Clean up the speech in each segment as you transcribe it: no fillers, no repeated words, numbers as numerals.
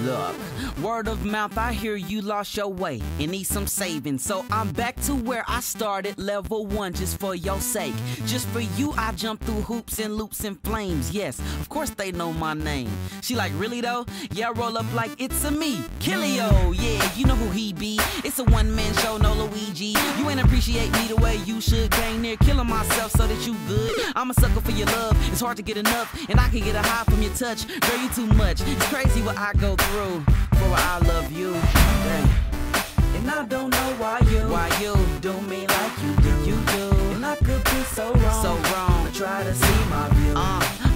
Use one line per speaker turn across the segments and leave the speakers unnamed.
Look, word of mouth, I hear you lost your way and need some saving. So I'm back to where I started, level 1, just for your sake. Just for you, I jump through hoops and loops and flames. Yes, of course they know my name. She like, really though? Yeah, I roll up like it's a me, Killio. Yeah, you know who he be. It's a one-man show, no Luigi. You ain't appreciate me the way you should. Gang near killing myself so that you good. I'm a sucker for your love, it's hard to get enough, and I can get a high from your touch. Girl, you too much. It's crazy what I go through for what I love you. Dang.
And I don't know why you do me like you do.
You do.
And I could be so wrong.
So wrong.
But try to see my view.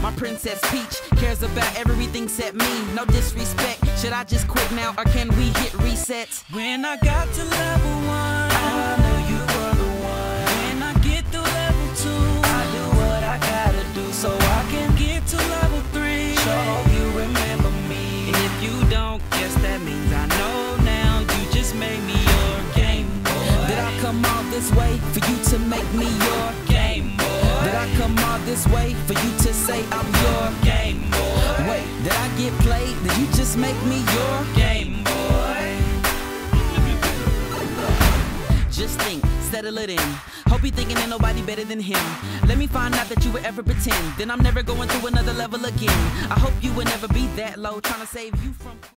My Princess Peach cares about everything except me. No disrespect. Should I just quit now or can we hit reset?
When I got to level 1, I knew you were the one. When I get to level 2, I do what I gotta do so I can get to level 3. Sure hope you remember me.
And if you don't, guess that means I know now. You just made me your Game Boy. Did I come all this way for you to make me your
Game Boy?
Did I come all this way for you to say I'm your
Game Boy?
Wait, did I get played? Did you just make me your
Game Boy?
Just think, settle it in. Hope you thinking ain't nobody better than him. Let me find out that you would ever pretend. Then I'm never going through another level again. I hope you would never be that low, trying to save you from